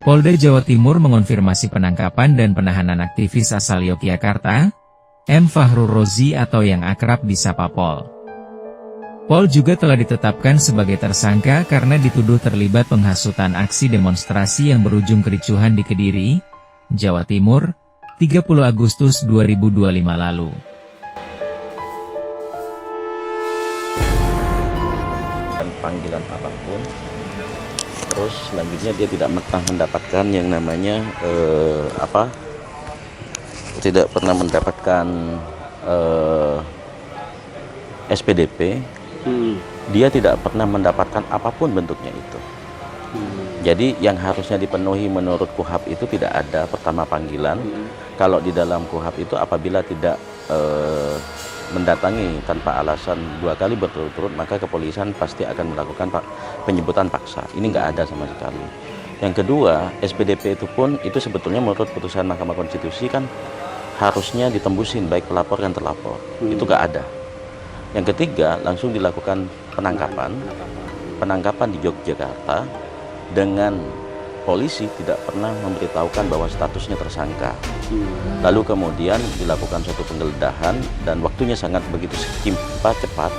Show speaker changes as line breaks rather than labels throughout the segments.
Polda Jawa Timur mengonfirmasi penangkapan dan penahanan aktivis asal Yogyakarta, M. Fahrul Rozi atau yang akrab disapa Pol. Pol juga telah ditetapkan sebagai tersangka karena dituduh terlibat penghasutan aksi demonstrasi yang berujung kericuhan di Kediri, Jawa Timur, 30 Agustus 2025 lalu.
Panggilan apapun, terus selanjutnya dia tidak pernah mendapatkan yang namanya tidak pernah mendapatkan SPDP. Dia tidak pernah mendapatkan apapun bentuknya itu. Jadi yang harusnya dipenuhi menurut KUHAP itu tidak ada. Pertama, panggilan. Kalau di dalam KUHAP itu apabila tidak mendatangi tanpa alasan 2 kali berturut-turut, maka kepolisian pasti akan melakukan penjemputan paksa. Ini nggak ada sama sekali. Yang kedua, SPDP itu pun itu sebetulnya menurut putusan Mahkamah Konstitusi kan harusnya ditembusin baik pelapor dan terlapor. Itu nggak ada. Yang ketiga, langsung dilakukan penangkapan di Yogyakarta dengan polisi tidak pernah memberitahukan bahwa statusnya tersangka. Lalu kemudian dilakukan suatu penggeledahan dan waktunya sangat begitu cepat,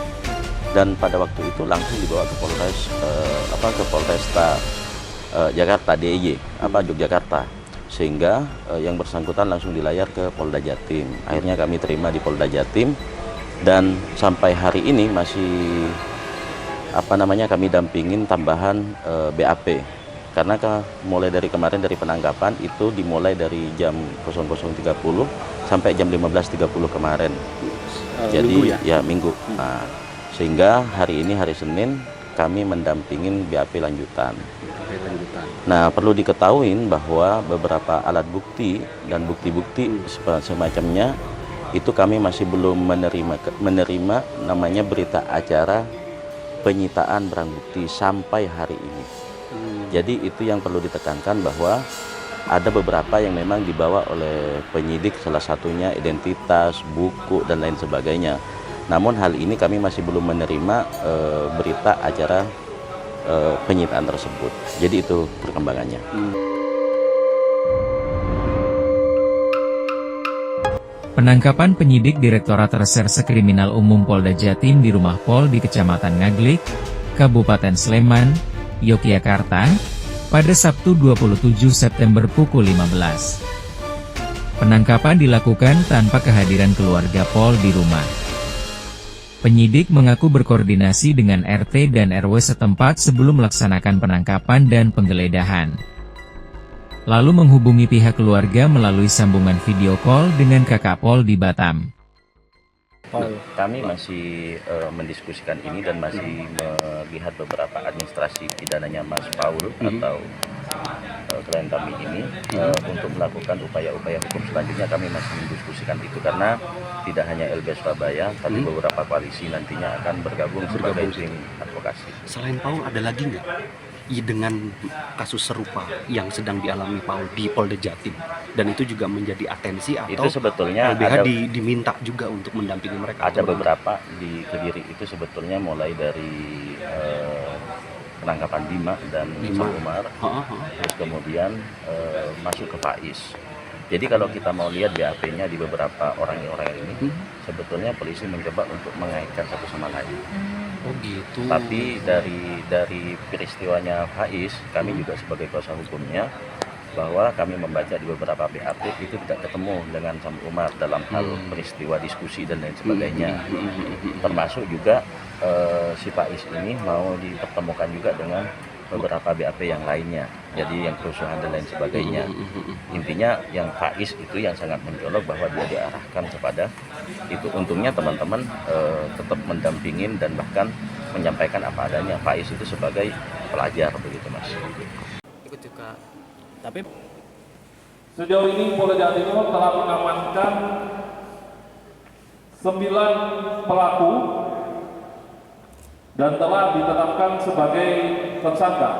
dan pada waktu itu langsung dibawa ke Polresta Jakarta DIY Yogyakarta, sehingga yang bersangkutan langsung dilayar ke Polda Jatim. Akhirnya kami terima di Polda Jatim dan sampai hari ini masih kami dampingin tambahan BAP. Karena mulai dari kemarin dari penangkapan itu dimulai dari jam 00.30 sampai jam 15.30 kemarin. Jadi minggu ya minggu. Nah, sehingga hari ini hari Senin kami mendampingin BAP lanjutan. Nah, perlu diketahui bahwa beberapa alat bukti dan bukti-bukti semacamnya itu kami masih belum menerima namanya berita acara penyitaan barang bukti sampai hari ini. Jadi itu yang perlu ditekankan, bahwa ada beberapa yang memang dibawa oleh penyidik, salah satunya identitas, buku, dan lain sebagainya. Namun hal ini kami masih belum menerima berita acara penyitaan tersebut. Jadi itu perkembangannya.
Penangkapan penyidik Direktorat Reserse Kriminal Umum Polda Jatim di rumah Pol di Kecamatan Ngaglik, Kabupaten Sleman, Yogyakarta, pada Sabtu 27 September pukul 15. Penangkapan dilakukan tanpa kehadiran keluarga Pol di rumah. Penyidik mengaku berkoordinasi dengan RT dan RW setempat sebelum melaksanakan penangkapan dan penggeledahan. Lalu menghubungi pihak keluarga melalui sambungan video call dengan kakak Pol di Batam.
Kami masih mendiskusikan ini dan masih melihat beberapa administrasi pidananya Mas Paul atau klien kami ini untuk melakukan upaya-upaya hukum selanjutnya. Kami masih mendiskusikan itu karena tidak hanya LBH Surabaya, tapi beberapa koalisi nantinya akan bergabung sebagai tim advokasi.
Selain Paul, ada lagi nggak dengan kasus serupa yang sedang dialami Paul di Polda Jatim, dan itu juga menjadi atensi atau
itu sebetulnya
LBH diminta juga untuk mendampingi mereka?
Ada beberapa di Kediri itu sebetulnya mulai dari penangkapan Bima dan Sam Umar, terus kemudian masuk ke Faiz. Jadi kalau kita mau lihat BAP-nya di beberapa orang-orang ini, sebetulnya polisi mencoba untuk mengaitkan satu sama lain.
Oh gitu.
Tapi dari peristiwanya Faiz, kami juga sebagai kuasa hukumnya, bahwa kami membaca di beberapa BAP itu tidak ketemu dengan Sam Umar dalam hal peristiwa diskusi dan lain sebagainya. Termasuk juga si Faiz ini mau dipertemukan juga dengan beberapa BAP yang lainnya, jadi yang kerusuhan dan lain sebagainya. Intinya yang Faiz itu yang sangat mencolok bahwa dia diarahkan kepada itu. Untungnya teman-teman tetap mendampingin dan bahkan menyampaikan apa adanya. Faiz itu sebagai pelajar begitu, Mas.
Ikut juga. Tapi
sejauh ini Polda Jawa Timur telah mengamankan 9 pelaku dan telah ditetapkan sebagai tersangka.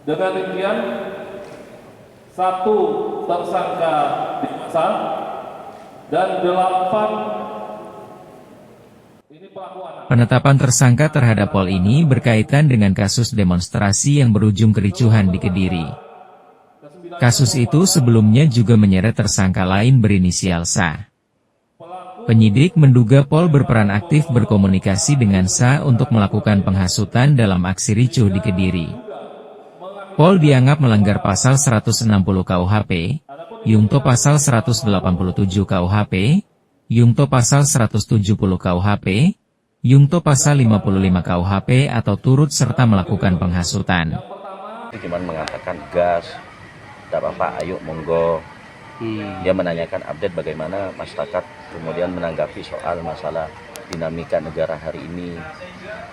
Dengan rincian 1 tersangka di masa dan 8 ini pelaku anak.
Penetapan tersangka terhadap Pol ini berkaitan dengan kasus demonstrasi yang berujung kericuhan di Kediri. Kasus itu sebelumnya juga menyeret tersangka lain berinisial Sa. Penyidik menduga Pol berperan aktif berkomunikasi dengan Sa untuk melakukan penghasutan dalam aksi ricuh di Kediri. Pol dianggap melanggar pasal 160 KUHP, Yungto pasal 187 KUHP, Yungto pasal 170 KUHP, Yungto pasal 55 KUHP atau turut serta melakukan penghasutan.
Cuma mengatakan gas, tidak apa-apa, ayo monggo. Dia menanyakan update bagaimana masyarakat kemudian menanggapi soal masalah dinamika negara hari ini.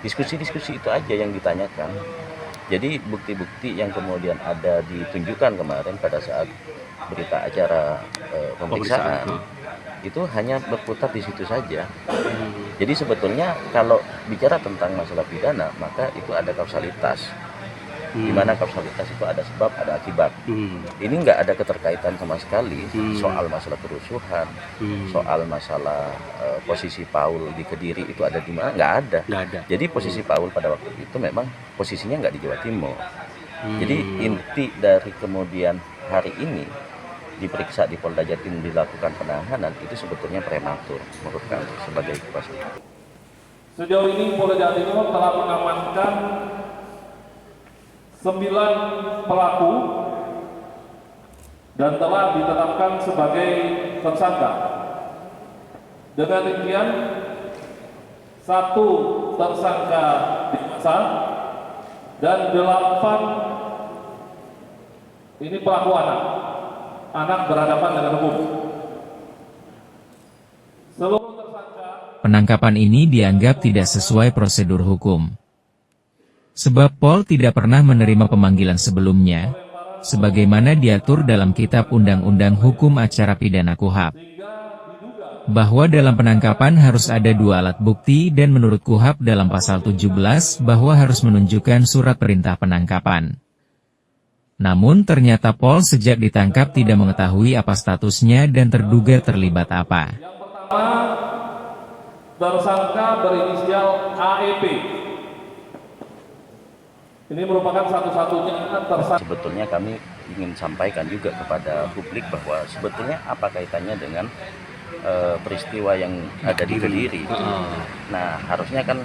Diskusi-diskusi itu aja yang ditanyakan. Jadi bukti-bukti yang kemudian ada ditunjukkan kemarin pada saat berita acara pemeriksaan itu hanya berputar di situ saja. Jadi sebetulnya kalau bicara tentang masalah pidana maka itu ada kausalitas. Di mana kausalitas itu ada sebab, ada akibat. Ini nggak ada keterkaitan sama sekali soal masalah kerusuhan, soal masalah posisi Paul di Kediri itu ada di mana, nggak ada. Jadi posisi Paul pada waktu itu memang posisinya nggak di Jawa Timur. Jadi inti dari kemudian hari ini diperiksa di Polda Jatim dilakukan penahanan itu sebetulnya prematur menurut kami sebagai kuasa.
Sejauh ini Polda Jawa Timur telah mengamankan 9 pelaku dan telah ditetapkan sebagai tersangka. Dengan demikian, 1 tersangka dewasa dan 8 ini pelaku anak berhadapan dengan hukum. Seluruh tersangka.
Penangkapan ini dianggap tidak sesuai prosedur hukum. Sebab Pol tidak pernah menerima pemanggilan sebelumnya, sebagaimana diatur dalam Kitab Undang-Undang Hukum Acara Pidana KUHP. Bahwa dalam penangkapan harus ada 2 alat bukti dan menurut KUHP dalam pasal 17 bahwa harus menunjukkan surat perintah penangkapan. Namun ternyata Pol sejak ditangkap tidak mengetahui apa statusnya dan terduga terlibat apa.
Yang pertama, tersangka berinisial AEP. Ini merupakan satu-satunya tersangka.
Sebetulnya kami ingin sampaikan juga kepada publik bahwa sebetulnya apa kaitannya dengan peristiwa yang ada di Kediri. Nah, harusnya kan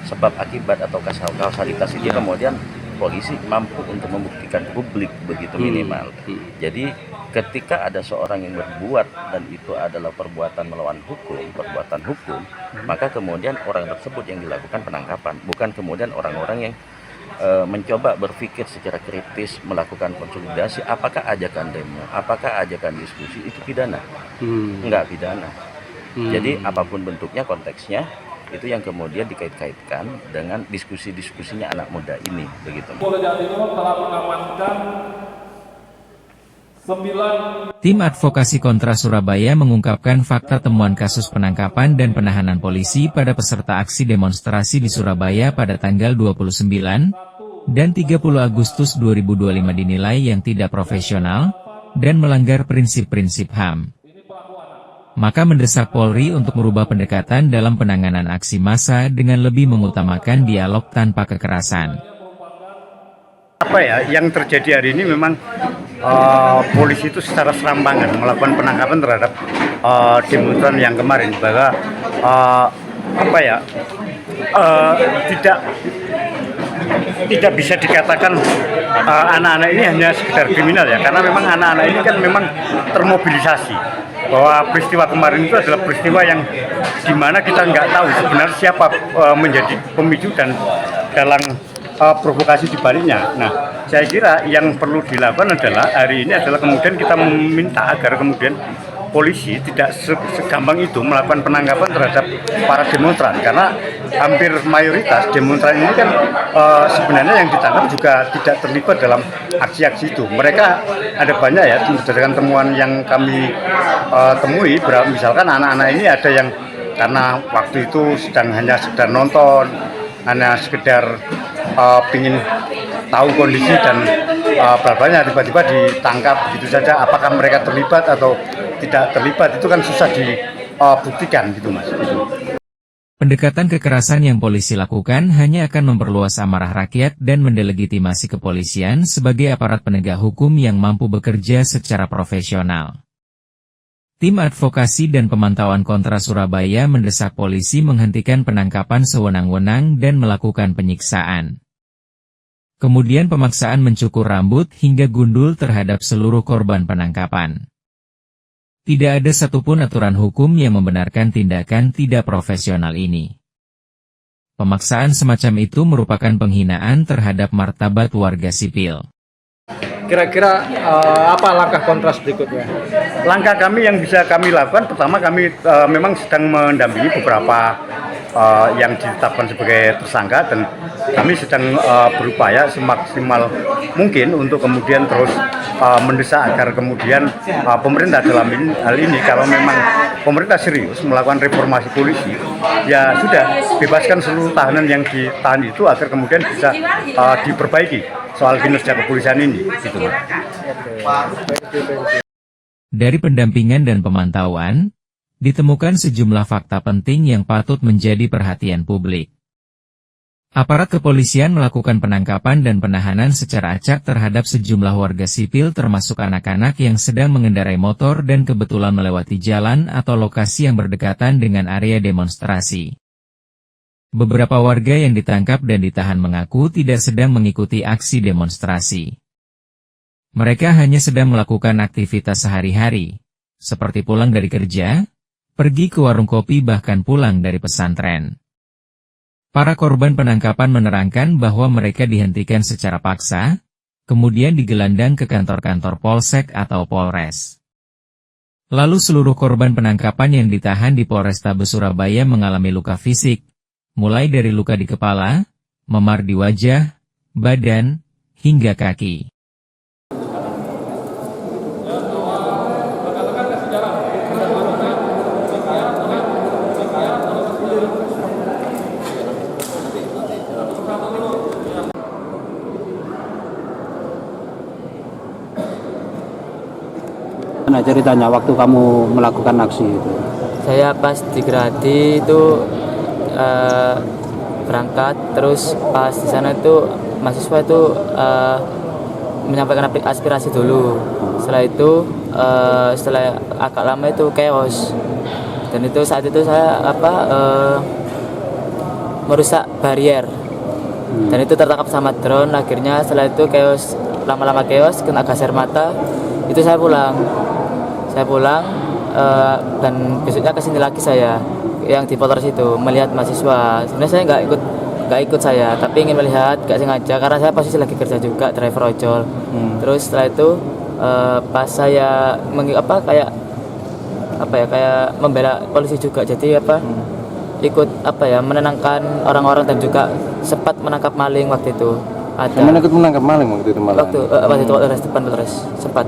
sebab akibat atau kausalitas itu kemudian polisi mampu untuk membuktikan publik begitu minimal. Jadi ketika ada seorang yang berbuat dan itu adalah perbuatan melawan hukum, maka kemudian orang tersebut yang dilakukan penangkapan, bukan kemudian orang-orang yang mencoba berpikir secara kritis, melakukan konsolidasi, apakah ajakan demo, apakah ajakan diskusi, itu pidana? Enggak pidana. Jadi apapun bentuknya, konteksnya, itu yang kemudian dikait-kaitkan dengan diskusi-diskusinya anak muda ini, begitu.
Polda Jawa Timur telah mengamankan 9.
Tim Advokasi Kontra Surabaya mengungkapkan fakta temuan kasus penangkapan dan penahanan polisi pada peserta aksi demonstrasi di Surabaya pada tanggal 29 dan 30 Agustus 2025 dinilai yang tidak profesional dan melanggar prinsip-prinsip HAM. Maka mendesak Polri untuk merubah pendekatan dalam penanganan aksi massa dengan lebih mengutamakan dialog tanpa kekerasan.
Apa ya, yang terjadi hari ini memang polisi itu secara serampangan melakukan penangkapan terhadap demonstran yang kemarin, bahwa tidak bisa dikatakan anak-anak ini hanya sekedar kriminal ya, karena memang anak-anak ini kan memang termobilisasi bahwa peristiwa kemarin itu adalah peristiwa yang dimana kita nggak tahu sebenarnya siapa menjadi pemicu dan dalam provokasi di baliknya. Nah, saya kira yang perlu dilakukan adalah hari ini adalah kemudian kita meminta agar kemudian polisi tidak segampang itu melakukan penangkapan terhadap para demonstran, karena hampir mayoritas demonstran ini kan sebenarnya yang ditangkap juga tidak terlibat dalam aksi-aksi itu. Mereka ada banyak ya, berdasarkan temuan yang kami temui, misalkan anak-anak ini ada yang karena waktu itu hanya sekedar nonton, hanya sekedar ingin tahu kondisi dan berapanya tiba-tiba ditangkap gitu saja. Apakah mereka terlibat atau tidak terlibat itu kan susah dibuktikan gitu Mas.
Pendekatan kekerasan yang polisi lakukan hanya akan memperluas amarah rakyat dan mendelegitimasi kepolisian sebagai aparat penegak hukum yang mampu bekerja secara profesional. Tim Advokasi dan Pemantauan Kontra Surabaya mendesak polisi menghentikan penangkapan sewenang-wenang dan melakukan penyiksaan. Kemudian pemaksaan mencukur rambut hingga gundul terhadap seluruh korban penangkapan. Tidak ada satupun aturan hukum yang membenarkan tindakan tidak profesional ini. Pemaksaan semacam itu merupakan penghinaan terhadap martabat warga sipil.
Kira-kira apa langkah kontras berikutnya?
Langkah kami yang bisa kami lakukan, pertama kami memang sedang mendampingi beberapa yang ditetapkan sebagai tersangka, dan kami sedang berupaya semaksimal mungkin untuk kemudian terus mendesak agar kemudian pemerintah dalam hal ini, kalau memang pemerintah serius melakukan reformasi polisi, ya sudah bebaskan seluruh tahanan yang ditahan itu agar kemudian bisa diperbaiki soal kinerja kepolisian ini. Gitu.
Dari pendampingan dan pemantauan, ditemukan sejumlah fakta penting yang patut menjadi perhatian publik. Aparat kepolisian melakukan penangkapan dan penahanan secara acak terhadap sejumlah warga sipil termasuk anak-anak yang sedang mengendarai motor dan kebetulan melewati jalan atau lokasi yang berdekatan dengan area demonstrasi. Beberapa warga yang ditangkap dan ditahan mengaku tidak sedang mengikuti aksi demonstrasi. Mereka hanya sedang melakukan aktivitas sehari-hari, seperti pulang dari kerja, pergi ke warung kopi bahkan pulang dari pesantren. Para korban penangkapan menerangkan bahwa mereka dihentikan secara paksa, kemudian digelandang ke kantor-kantor Polsek atau Polres. Lalu seluruh korban penangkapan yang ditahan di Polrestabes Surabaya mengalami luka fisik, mulai dari luka di kepala, memar di wajah, badan, hingga kaki.
Nah, ceritanya waktu kamu melakukan aksi itu?
Saya pas di Gradi itu berangkat, terus pas di sana itu mahasiswa itu menyampaikan aspirasi dulu. Setelah itu setelah agak lama itu chaos, dan itu saat itu saya merusak barier, dan itu tertangkap sama drone. Akhirnya setelah itu chaos, lama-lama chaos, kena gas air mata. Itu saya pulang dan besoknya kesini lagi saya yang di Polres itu melihat mahasiswa. Sebenarnya saya nggak ikut saya, tapi ingin melihat, gak sengaja karena saya posisi lagi kerja juga, driver ojol. Terus setelah itu pas saya kayak membela polisi juga, jadi ikut menenangkan orang-orang dan juga sempat menangkap maling waktu itu.
Kamu ikut menangkap maling waktu itu malah?
Waktu itu depan Polres sempat.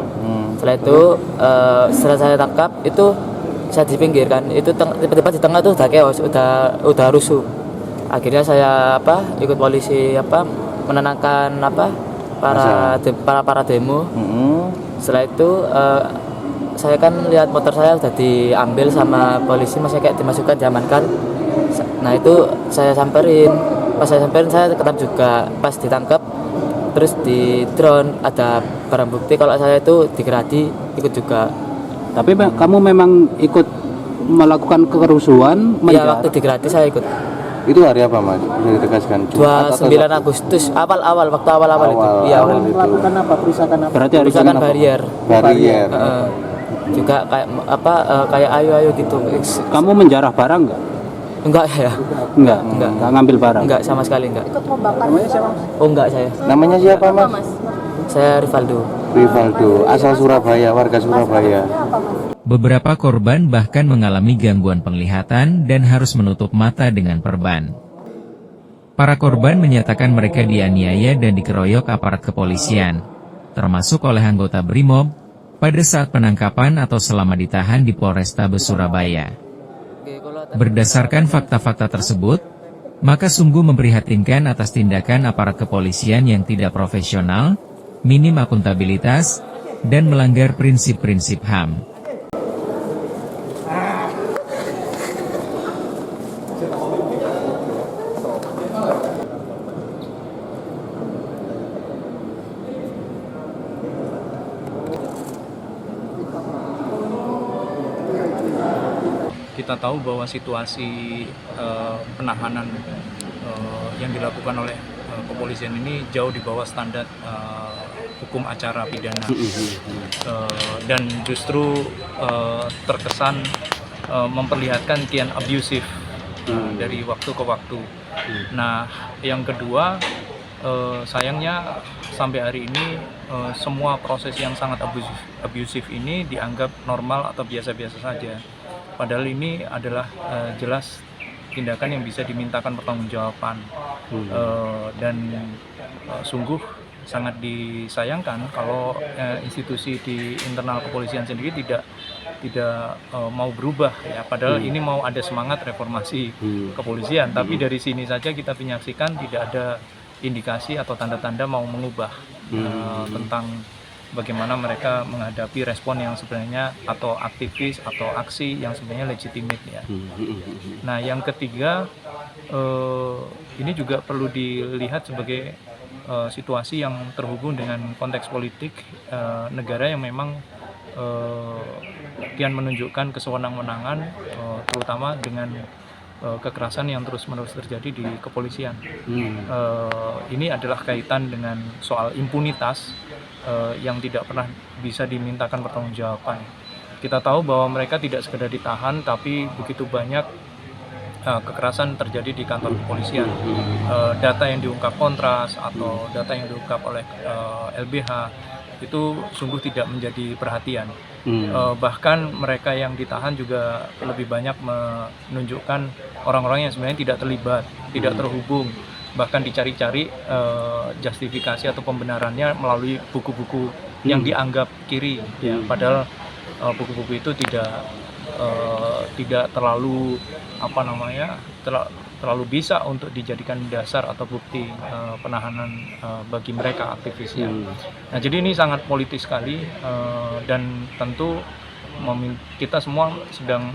Setelah itu setelah saya tangkap itu saya di pinggir kan, itu tiba-tiba di tengah tuh udah chaos, udah rusuh. Akhirnya saya ikut polisi menenangkan para demo. Setelah itu saya kan lihat motor saya udah diambil sama polisi, masih kayak dimasukkan, diamankan. Nah itu saya samperin, pas saya samperin saya ketangkap juga. Pas ditangkap terus di drone ada barang bukti kalau saya itu di Gradi ikut juga.
Tapi kamu memang ikut melakukan kerusuhan?
Iya, waktu di Gradi saya ikut.
Itu hari apa, Mas? Bisa ditegaskan?
29 Agustus, waktu awal itu. Iya, awal itu.
Melakukan apa? Perusakan apa? Berarti hari
perusakan barier.
Barier.
Juga kayak ayo gitu.
Kamu menjarah barang enggak?
Enggak ya.
Enggak ngambil barang.
Enggak, sama sekali enggak.
Ikut membakar.
Namanya siapa?
Oh, enggak saya.
Namanya siapa, Mas?
Saya Rivaldo,
asal Surabaya, warga Surabaya.
Beberapa korban bahkan mengalami gangguan penglihatan dan harus menutup mata dengan perban. Para korban menyatakan mereka dianiaya dan dikeroyok aparat kepolisian, termasuk oleh anggota Brimob, pada saat penangkapan atau selama ditahan di Polrestabes Surabaya. Berdasarkan fakta-fakta tersebut, maka sungguh memprihatinkan atas tindakan aparat kepolisian yang tidak profesional, minim akuntabilitas, dan melanggar prinsip-prinsip HAM.
kita tahu bahwa situasi penahanan yang dilakukan oleh kepolisian ini jauh di bawah standar hukum acara pidana, dan justru terkesan memperlihatkan kian abusif dari waktu ke waktu. Nah, yang kedua, sayangnya sampai hari ini semua proses yang sangat abusif ini dianggap normal atau biasa-biasa saja. Padahal ini adalah jelas tindakan yang bisa dimintakan pertanggungjawaban, dan sungguh sangat disayangkan kalau institusi di internal kepolisian sendiri tidak mau berubah ya. Padahal ini mau ada semangat reformasi kepolisian, tapi dari sini saja kita menyaksikan tidak ada indikasi atau tanda-tanda mau mengubah tentang bagaimana mereka menghadapi respon yang sebenarnya atau aktivis atau aksi yang sebenarnya legitimate ya. Nah, yang ketiga, ini juga perlu dilihat sebagai situasi yang terhubung dengan konteks politik negara yang memang kian menunjukkan kesewenang-wenangan, terutama dengan kekerasan yang terus-menerus terjadi di kepolisian. Ini adalah kaitan dengan soal impunitas yang tidak pernah bisa dimintakan pertanggungjawaban. Kita tahu bahwa mereka tidak sekedar ditahan, tapi begitu banyak kekerasan terjadi di kantor kepolisian. Data yang diungkap Kontras atau data yang diungkap oleh LBH itu sungguh tidak menjadi perhatian. Bahkan mereka yang ditahan juga lebih banyak menunjukkan orang-orang yang sebenarnya tidak terlibat, tidak terhubung, bahkan dicari-cari justifikasi atau pembenarannya melalui buku-buku yang dianggap kiri ya. Padahal buku-buku itu tidak terlalu terlalu bisa untuk dijadikan dasar atau bukti penahanan bagi mereka aktivisnya. Nah, jadi ini sangat politis sekali, dan tentu kita semua sedang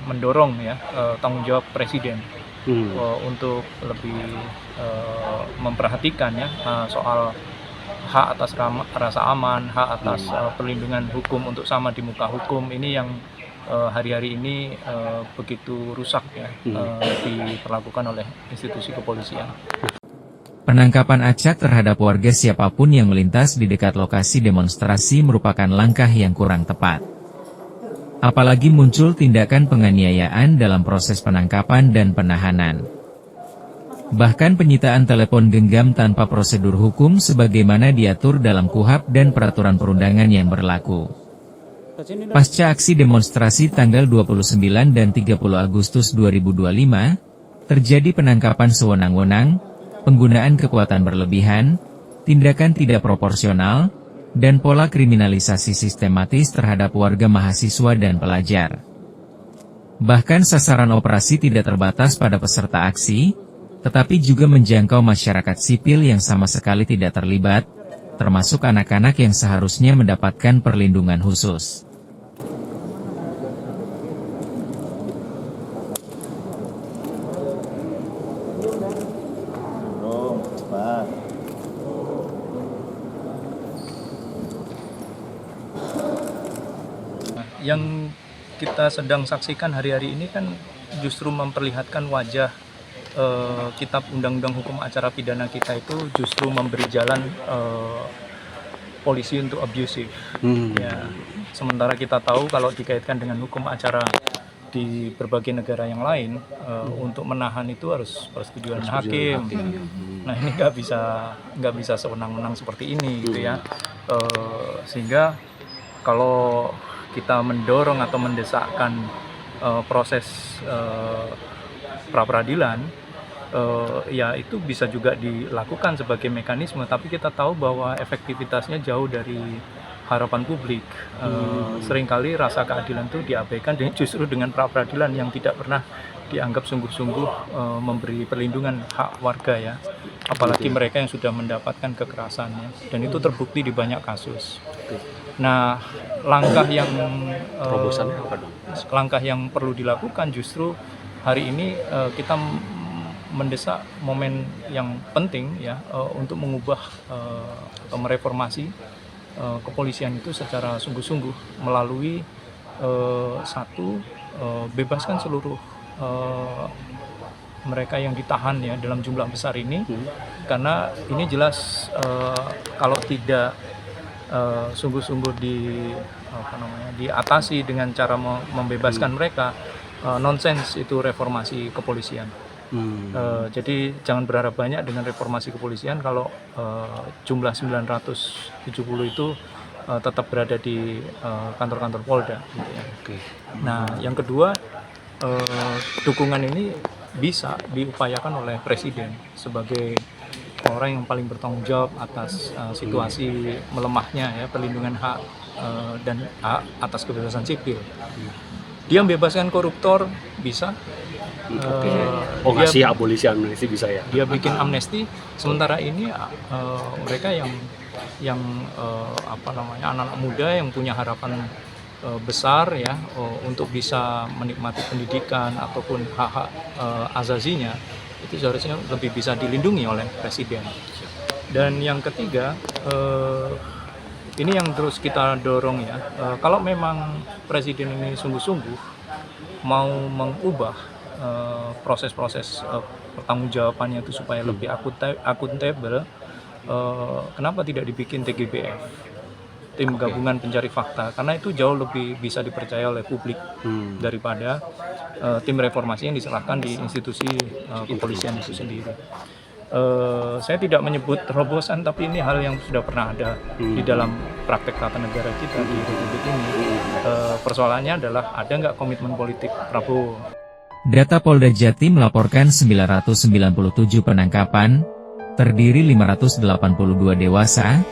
mendorong ya tanggung jawab presiden untuk lebih memperhatikan ya soal hak atas rasa aman, hak atas perlindungan hukum untuk sama di muka hukum. Ini yang hari-hari ini begitu rusak ya diperlakukan oleh institusi kepolisian.
Penangkapan acak terhadap warga siapapun yang melintas di dekat lokasi demonstrasi merupakan langkah yang kurang tepat. Apalagi muncul tindakan penganiayaan dalam proses penangkapan dan penahanan. Bahkan penyitaan telepon genggam tanpa prosedur hukum sebagaimana diatur dalam KUHP dan peraturan perundangan yang berlaku. Pasca aksi demonstrasi tanggal 29 dan 30 Agustus 2025, terjadi penangkapan sewenang-wenang, penggunaan kekuatan berlebihan, tindakan tidak proporsional, dan pola kriminalisasi sistematis terhadap warga mahasiswa dan pelajar. Bahkan sasaran operasi tidak terbatas pada peserta aksi, tetapi juga menjangkau masyarakat sipil yang sama sekali tidak terlibat, termasuk anak-anak yang seharusnya mendapatkan perlindungan khusus.
Yang kita sedang saksikan hari-hari ini kan justru memperlihatkan wajah kitab undang-undang hukum acara pidana kita itu justru memberi jalan polisi untuk abusive. Ya, sementara kita tahu kalau dikaitkan dengan hukum acara di berbagai negara yang lain, untuk menahan itu harus persetujuan hakim. Nah, ini nggak bisa sewenang-wenang seperti ini gitu ya. Sehingga kalau kita mendorong atau mendesakkan proses pra-peradilan, ya itu bisa juga dilakukan sebagai mekanisme, tapi kita tahu bahwa efektivitasnya jauh dari harapan publik. Seringkali rasa keadilan itu diabaikan justru dengan pra-peradilan yang tidak pernah dianggap sungguh-sungguh memberi perlindungan hak warga ya, apalagi mereka yang sudah mendapatkan kekerasannya, dan itu terbukti di banyak kasus. Nah, langkah yang perlu dilakukan justru hari ini kita mendesak momen yang penting ya untuk mengubah atau mereformasi kepolisian itu secara sungguh-sungguh melalui Satu, bebaskan seluruh mereka yang ditahan ya dalam jumlah besar ini, karena ini jelas kalau tidak sungguh-sungguh diatasi dengan cara membebaskan mereka, nonsens itu reformasi kepolisian. Jadi jangan berharap banyak dengan reformasi kepolisian kalau jumlah 970 itu tetap berada di kantor-kantor Polda. Gitu ya. Nah, yang kedua, dukungan ini bisa diupayakan oleh Presiden sebagai orang yang paling bertanggung jawab atas situasi melemahnya ya perlindungan hak dan hak atas kebebasan sipil. Dia membebaskan koruptor bisa.
Ngasih abolisi amnesti bisa ya.
Dia bikin amnesti. Sementara ini mereka yang anak-anak muda yang punya harapan besar ya untuk bisa menikmati pendidikan ataupun hak-hak azazinya, itu seharusnya lebih bisa dilindungi oleh Presiden. Dan yang ketiga, ini yang terus kita dorong ya, kalau memang Presiden ini sungguh-sungguh mau mengubah proses-proses pertanggungjawabannya itu supaya lebih akuntabel, kenapa tidak dibikin TGPF, tim gabungan pencari fakta, karena itu jauh lebih bisa dipercaya oleh publik daripada tim reformasi yang diserahkan di institusi kepolisian itu sendiri. Saya tidak menyebut terobosan, tapi ini hal yang sudah pernah ada di dalam praktek tata negara kita di Republik ini. Persoalannya adalah ada nggak komitmen politik Prabowo.
Data Polda Jatim melaporkan 997 penangkapan, terdiri 582 dewasa,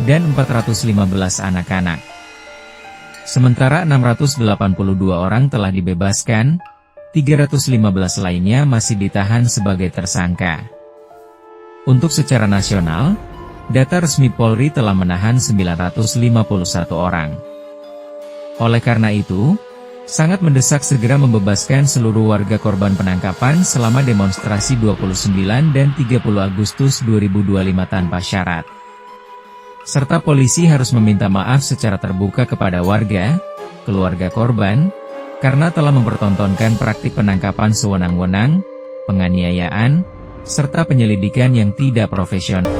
dan 415 anak-anak. Sementara 682 orang telah dibebaskan, 315 lainnya masih ditahan sebagai tersangka. Untuk secara nasional, data resmi Polri telah menahan 951 orang. Oleh karena itu, sangat mendesak segera membebaskan seluruh warga korban penangkapan selama demonstrasi 29 dan 30 Agustus 2025 tanpa syarat. Serta polisi harus meminta maaf secara terbuka kepada warga, keluarga korban, karena telah mempertontonkan praktik penangkapan sewenang-wenang, penganiayaan, serta penyelidikan yang tidak profesional.